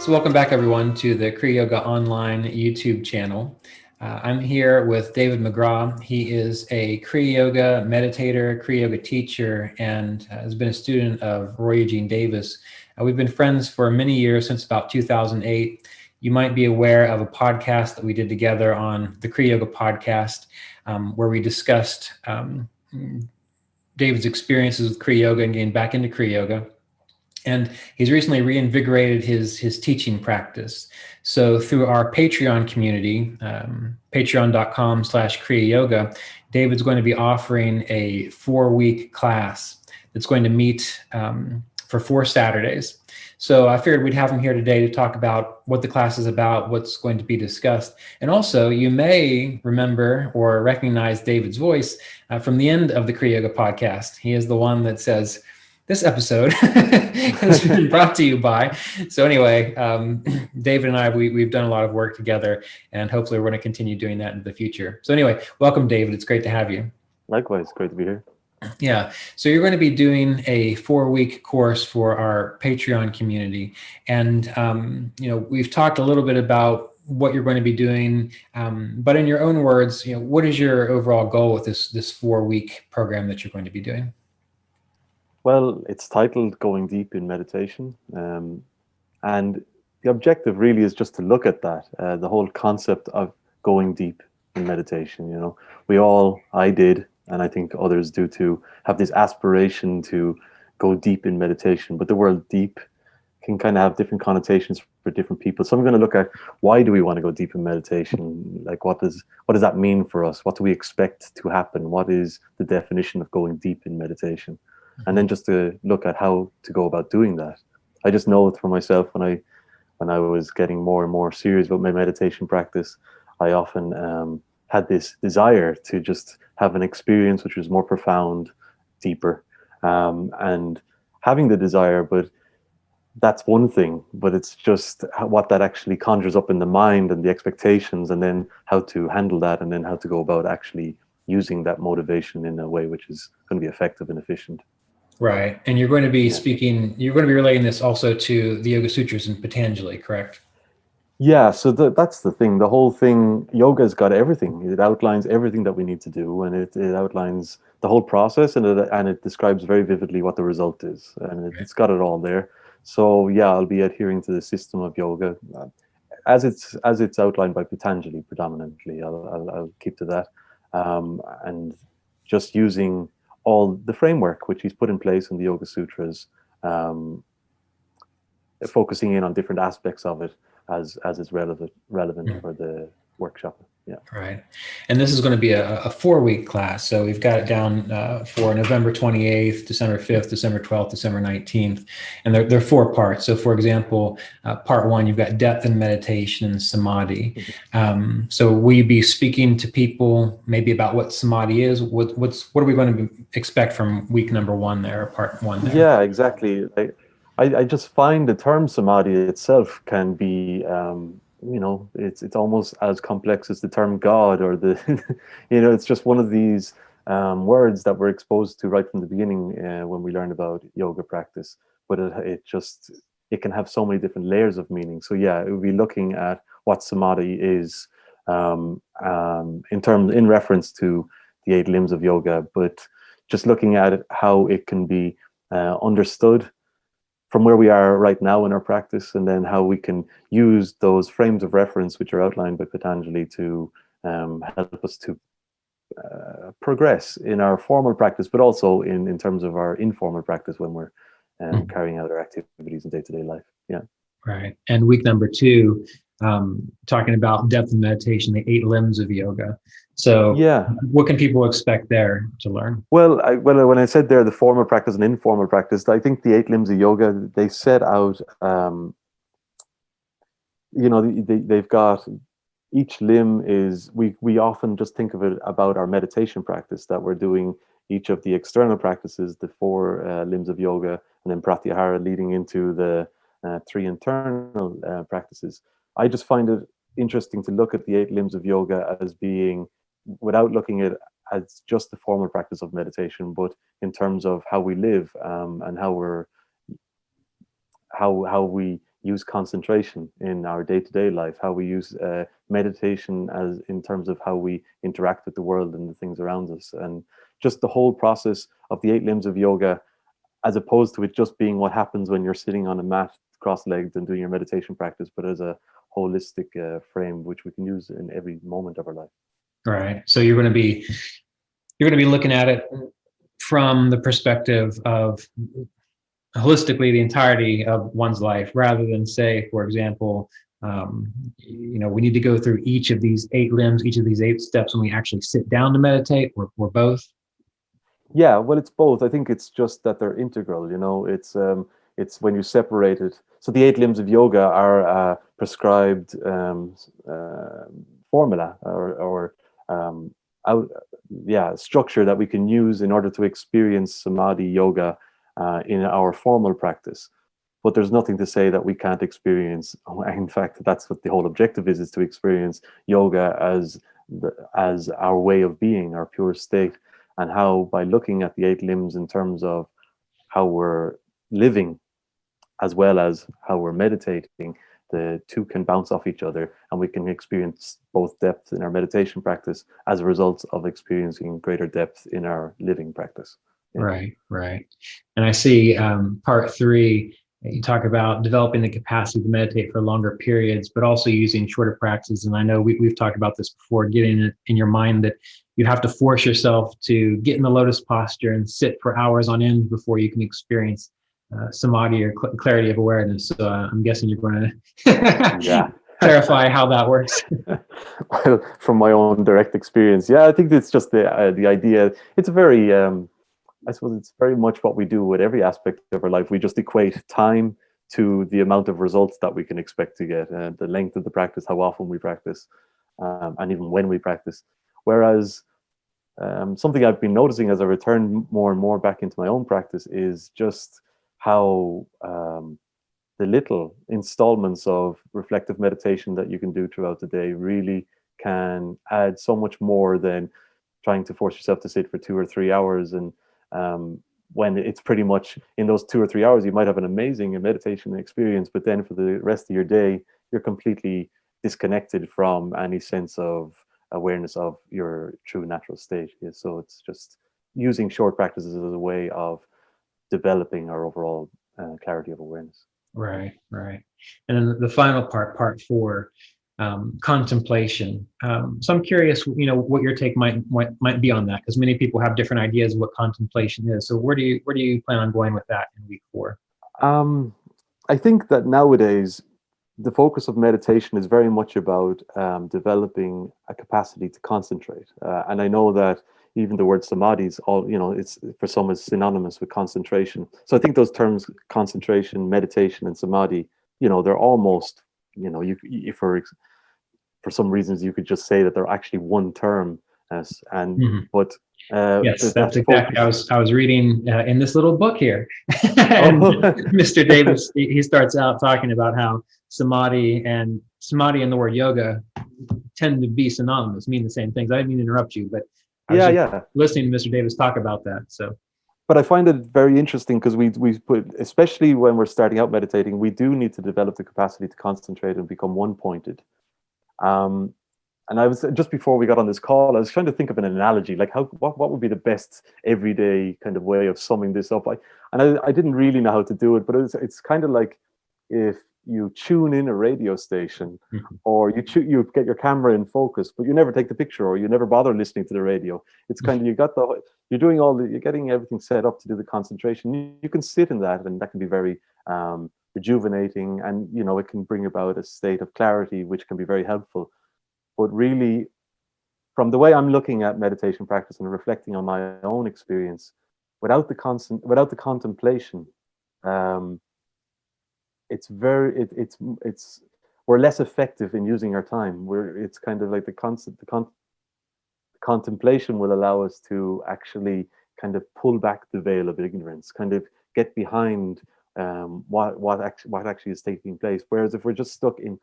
So welcome back everyone to the Kriya Yoga Online YouTube channel. I'm here with David McGraw. He is a Kriya Yoga meditator, Kriya Yoga teacher, and has been a student of Roy Eugene Davis. We've been friends for many years, since about 2008. You might be aware of a podcast that we did together on the Kriya Yoga podcast, where we discussed David's experiences with Kriya Yoga and getting back into Kriya Yoga. And he's recently reinvigorated his teaching practice. So through our Patreon community, patreon.com/Kriya Yoga, David's going to be offering a 4-week class that's going to meet for 4 Saturdays. So I figured we'd have him here today to talk about what the class is about, what's going to be discussed. And also, you may remember or recognize David's voice from the end of the Kriya Yoga podcast. He is the one that says, "This episode has been brought to you by." So anyway, David and I, we've done a lot of work together, and hopefully we're going to continue doing that in the future. So anyway, welcome, David. It's great to have you. Likewise, great to be here. Yeah. So you're going to be doing a 4-week course for our Patreon community. And, we've talked a little bit about what you're going to be doing, but in your own words, what is your overall goal with this 4-week program that you're going to be doing? Well, it's titled Going Deep in Meditation. And the objective really is just to look at that, the whole concept of going deep in meditation. I did, and I think others do too, have this aspiration to go deep in meditation. But the word deep can kind of have different connotations for different people. So I'm going to look at, why do we want to go deep in meditation? Like, what does that mean for us? What do we expect to happen? What is the definition of going deep in meditation? And then just to look at how to go about doing that. I just know it for myself, when I was getting more and more serious about my meditation practice, I often had this desire to just have an experience which was more profound, deeper, and having the desire, but that's one thing, but it's just what that actually conjures up in the mind and the expectations, and then how to handle that, and then how to go about actually using that motivation in a way which is going to be effective and efficient. Right. And you're going to be you're going to be relating this also to the Yoga Sutras and Patanjali, correct? Yeah, so that's the thing. The whole thing, yoga's got everything. It outlines everything that we need to do, and it outlines the whole process, and it describes very vividly what the result is, and it's got it all there. So yeah, I'll be adhering to the system of yoga as it's outlined by Patanjali predominantly. I'll keep to that, and just using all the framework which he's put in place in the Yoga Sutras, focusing in on different aspects of it as is relevant for the workshop. Yeah. Right. And this is going to be a 4-week class. So we've got it down for November 28th, December 5th, December 12th, December 19th. And they're 4 parts. So for example, part 1, you've got depth and meditation and Samadhi. So will you be speaking to people maybe about what Samadhi is? What are we going to expect from week number 1 there, or part 1 there? Yeah, exactly. I just find the term Samadhi itself can be, it's almost as complex as the term God, or it's just one of these words that we're exposed to right from the beginning when we learn about yoga practice. But it can have so many different layers of meaning. So yeah, it would be looking at what Samadhi is in reference to the 8 limbs of yoga, but just looking at it, how it can be understood from where we are right now in our practice, and then how we can use those frames of reference which are outlined by Patanjali to help us to progress in our formal practice, but also in terms of our informal practice when we're carrying out our activities in day-to-day life. Yeah. Right. And week number 2, talking about depth and meditation, the 8 limbs of yoga. So yeah, what can people expect there to learn? Well, when I said there, the formal practice and informal practice, I think the 8 limbs of yoga, they set out, they've got, each limb is, we often just think of it about our meditation practice, that we're doing each of the external practices, the 4 limbs of yoga, and then pratyahara leading into the 3 internal practices. I just find it interesting to look at the 8 limbs of yoga as being, without looking at it as just the formal practice of meditation, but in terms of how we live, and how we use concentration in our day-to-day life, how we use meditation as in terms of how we interact with the world and the things around us, and just the whole process of the 8 limbs of yoga, as opposed to it just being what happens when you're sitting on a mat cross-legged and doing your meditation practice, but as a holistic frame which we can use in every moment of our life. Right. So you're going to be looking at it from the perspective of holistically the entirety of one's life, rather than say, for example, we need to go through each of these 8 limbs, each of these 8 steps when we actually sit down to meditate, or both. Yeah, well, it's both. I think it's just that they're integral. It's when you separate it. So the 8 limbs of yoga are a prescribed formula or structure that we can use in order to experience samadhi yoga in our formal practice. But there's nothing to say that we can't experience. In fact, that's what the whole objective is to experience yoga as our way of being, our pure state, and how by looking at the 8 limbs in terms of how we're living as well as how we're meditating, the two can bounce off each other, and we can experience both depth in our meditation practice as a result of experiencing greater depth in our living practice. Yeah. Right. And I see part 3, you talk about developing the capacity to meditate for longer periods, but also using shorter practices. And I know we've talked about this before, getting it in your mind that you have to force yourself to get in the lotus posture and sit for hours on end before you can experience samadhi or clarity of awareness. So I'm guessing you're going to clarify how that works. Well, from my own direct experience, I think it's just the idea. It's a very I suppose it's very much what we do with every aspect of our life. We just equate time to the amount of results that we can expect to get, the length of the practice, how often we practice, and even when we practice. Whereas something I've been noticing as I return more and more back into my own practice is just how the little installments of reflective meditation that you can do throughout the day really can add so much more than trying to force yourself to sit for 2 or 3 hours. And when it's pretty much in those 2 or 3 hours, you might have an amazing meditation experience, but then for the rest of your day, you're completely disconnected from any sense of awareness of your true natural state. So it's just using short practices as a way of developing our overall clarity of awareness. Right. And then the final part 4, contemplation. So I'm curious, what your take might be on that, because many people have different ideas of what contemplation is. So where do you plan on going with that in week 4? I think that nowadays the focus of meditation is very much about developing a capacity to concentrate. And I know that even the word samadhi is it's for some is synonymous with concentration. So I think those terms, concentration, meditation, and samadhi, they're almost, for some reasons you could just say that they're actually one term. But yes, that's exactly. I was reading in this little book here, and Mr. Davis he starts out talking about how samadhi and the word yoga tend to be synonymous, mean the same things. I didn't mean to interrupt you, but I was listening to Mr. Davis talk about that. So, but I find it very interesting because we put, especially when we're starting out meditating, we do need to develop the capacity to concentrate and become one-pointed. And I was just before we got on this call, I was trying to think of an analogy, like what would be the best everyday kind of way of summing this up. I didn't really know how to do it, but it's kind of like if you tune in a radio station, or you get your camera in focus, but you never take the picture, or you never bother listening to the radio. It's kind of you're getting everything set up to do the concentration. You can sit in that, and that can be very rejuvenating, and it can bring about a state of clarity, which can be very helpful. But really, from the way I'm looking at meditation practice and reflecting on my own experience, without the contemplation, we're less effective in using our time. It's kind of like the contemplation will allow us to actually kind of pull back the veil of ignorance, kind of get behind what actually is taking place. Whereas if we're just stuck in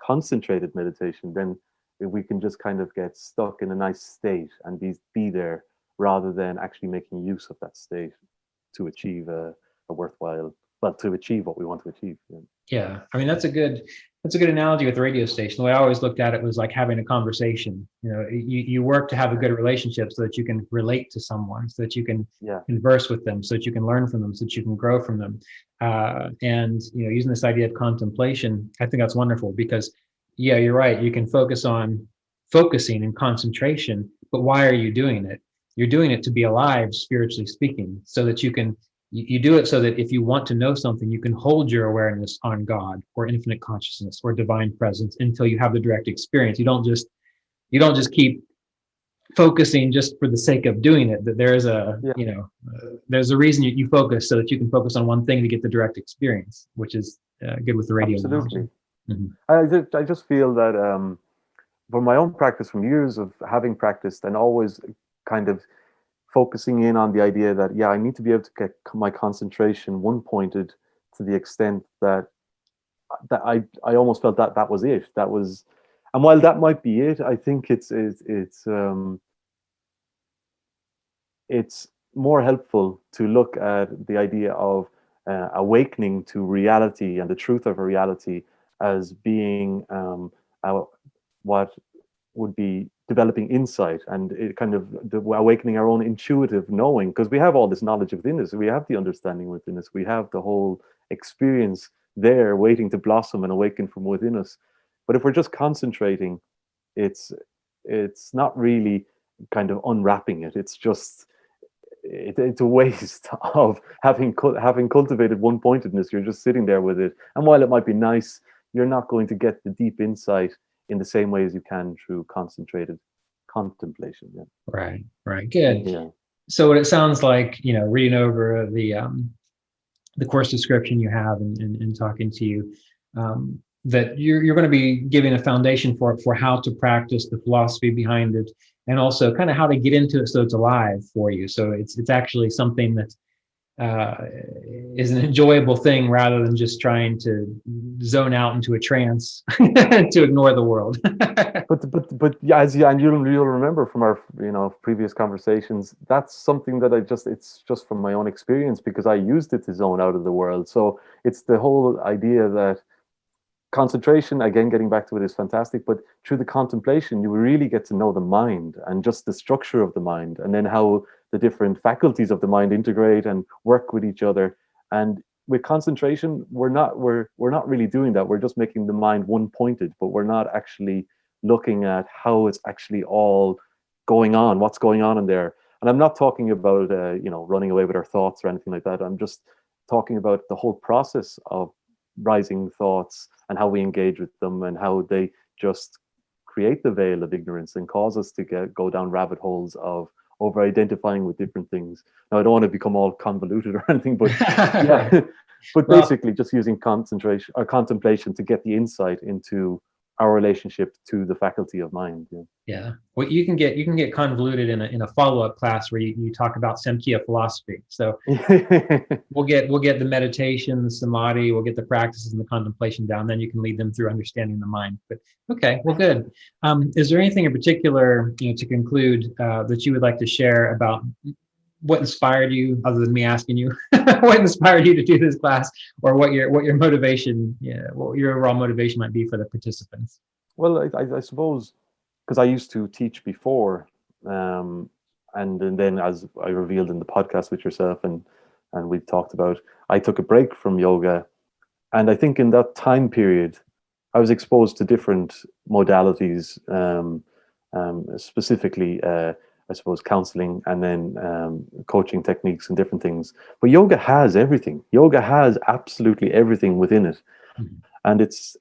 concentrated meditation, then we can just kind of get stuck in a nice state and be there, rather than actually making use of that state to achieve to achieve what we want to achieve. Yeah, I mean that's a good analogy with the radio station. The way I always looked at it was like having a conversation. You know, you work to have a good relationship so that you can relate to someone, so that you can Yeah, converse with them, so that you can learn from them, so that you can grow from them. And you know, using this idea of contemplation, I think that's wonderful because, yeah, you're right. You can focus on focusing and concentration, but why are you doing it? You're doing it to be alive, spiritually speaking, so that you do it so that if you want to know something, you can hold your awareness on God or infinite consciousness or divine presence until you have the direct experience. You don't just keep focusing just for the sake of doing it. That there's a yeah, there's a reason you focus so that you can focus on one thing to get the direct experience, which is good with the radio analogy. absolutely. Mhm. I just feel that from my own practice, from years of having practiced and always kind of focusing in on the idea that, yeah, I need to be able to get my concentration one pointed to the extent that I almost felt that that was it. That was, and while that might be it, I think it's more helpful to look at the idea of awakening to reality and the truth of a reality as being what would be developing insight and it kind of awakening our own intuitive knowing, because we have all this knowledge within us, we have the understanding within us, we have the whole experience there waiting to blossom and awaken from within us. But if we're just concentrating, it's it's not really kind of unwrapping it. It's just it's a waste of having cultivated one pointedness. You're just sitting there with it, and while it might be nice, you're not going to get the deep insight in the same way as you can through concentrated contemplation. Yeah, Right, good. yeah, So what it sounds like, reading over the course description you have and talking to you, that you're going to be giving a foundation for how to practice the philosophy behind it, and also kind of how to get into it so it's alive for you. So it's actually something that is an enjoyable thing rather than just trying to zone out into a trance to ignore the world. but yeah, and you'll remember from our previous conversations, that's something that it's just from my own experience, because I used it to zone out of the world. So it's the whole idea that concentration, again, getting back to it, is fantastic, but through the contemplation you really get to know the mind and just the structure of the mind, and then how the different faculties of the mind integrate and work with each other. And with concentration, we're not really doing that. We're just making the mind one pointed, but we're not actually looking at how it's actually all going on, what's going on in there. And I'm not talking about running away with our thoughts or anything like that. I'm just talking about the whole process of rising thoughts and how we engage with them, and how they just create the veil of ignorance and cause us to go down rabbit holes of over identifying with different things. Now, I don't want to become all convoluted or anything, but yeah, but Well, basically just using concentration or contemplation to get the insight into our relationship to the faculty of mind. Yeah. yeah. Well, you can get convoluted in a follow-up class where you talk about Samkhya philosophy. So we'll get the meditation, the samadhi, we'll get the practices and the contemplation down. Then you can lead them through understanding the mind. But okay, well, good. Is there anything in particular, to conclude, that you would like to share about what inspired you, other than me asking you, what inspired you to do this class, or what your motivation, what your overall motivation might be for the participants? Well, I suppose because I used to teach before, and then as I revealed in the podcast with yourself and we've talked about, I took a break from yoga, and I think in that time period, I was exposed to different modalities, specifically, I suppose, counseling, and then coaching techniques and different things. But yoga has everything. Yoga has absolutely everything within it. Mhm.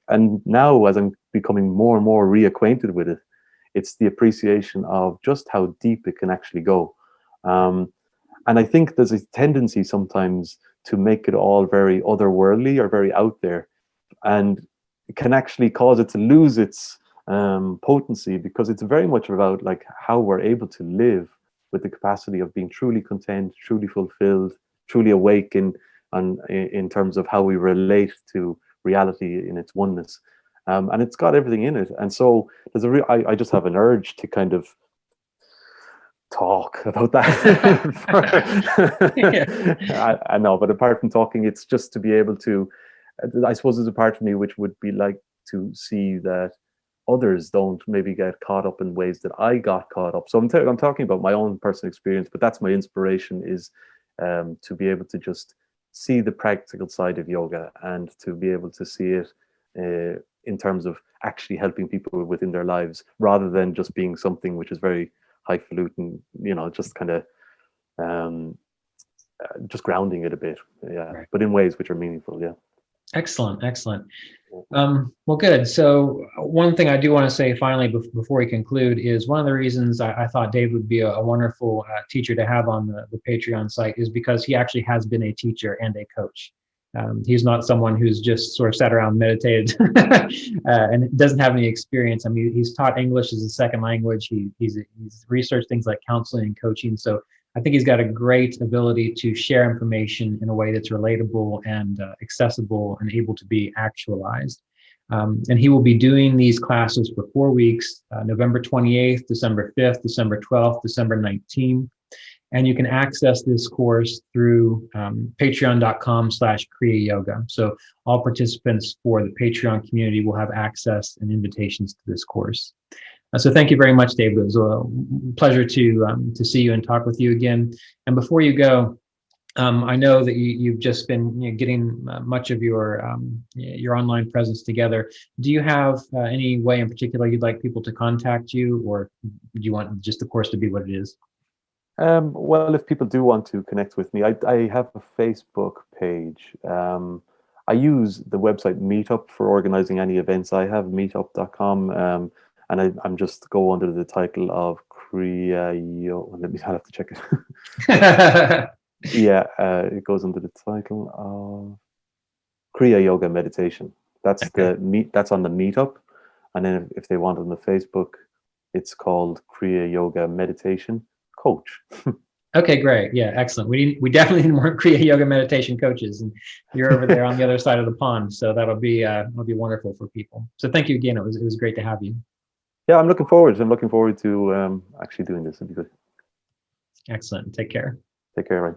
And now, as I'm becoming more and more reacquainted with it, it's the appreciation of just how deep it can actually go. And I think there's a tendency sometimes to make it all very otherworldly or very out there, and it can actually cause it to lose its potency, because it's very much about like how we're able to live with the capacity of being truly content, truly fulfilled, truly awake in terms of how we relate to reality in its oneness. And it's got everything in it. And so there's I just have an urge to kind of talk about that. Yeah. I know, but apart from talking, it's just to be able to I suppose there's a part of me which would be like to see that others don't maybe get caught up in ways that I got caught up. So I'm talking about my own personal experience, but that's my inspiration, is to be able to just see the practical side of yoga, and to be able to see it in terms of actually helping people within their lives, rather than just being something which is very highfalutin, just kind of just grounding it a bit, Right. but in ways which are meaningful. Excellent, excellent. Well, good. So one thing I do want to say finally before we conclude is one of the reasons I thought Dave would be a wonderful teacher to have on the Patreon site is because he actually has been a teacher and a coach. He's not someone who's just sort of sat around, meditated, and doesn't have any experience. I mean, he's taught English as a second language. He's researched things like counseling and coaching. So I think he's got a great ability to share information in a way that's relatable and accessible and able to be actualized. And he will be doing these classes for 4 weeks, November 28th, December 5th, December 12th, December 19th. And you can access this course through patreon.com/Kriya Yoga. So all participants for the Patreon community will have access and invitations to this course. So thank you very much, David. It was a pleasure to see you and talk with you again. And before you go, I know that you've just been getting much of your online presence together. Do you have any way in particular you'd like people to contact you, or do you want just the course to be what it is? Well, if people do want to connect with me, I have a Facebook page. I use the website Meetup for organizing any events. I have meetup.com. And I'm just go under the title of Kriya. I'll have to check it. Yeah, it goes under the title of Kriya Yoga Meditation. That's okay. That's on the Meetup, and then if they want on the Facebook, it's called Kriya Yoga Meditation Coach. Okay, great. Yeah, excellent. We definitely need more Kriya Yoga meditation coaches, and you're over there on the other side of the pond, so that'll be wonderful for people. So thank you again. It was great to have you. Yeah, I'm looking forward to actually doing this. It'll be good. Excellent. Take care. Take care, Ryan.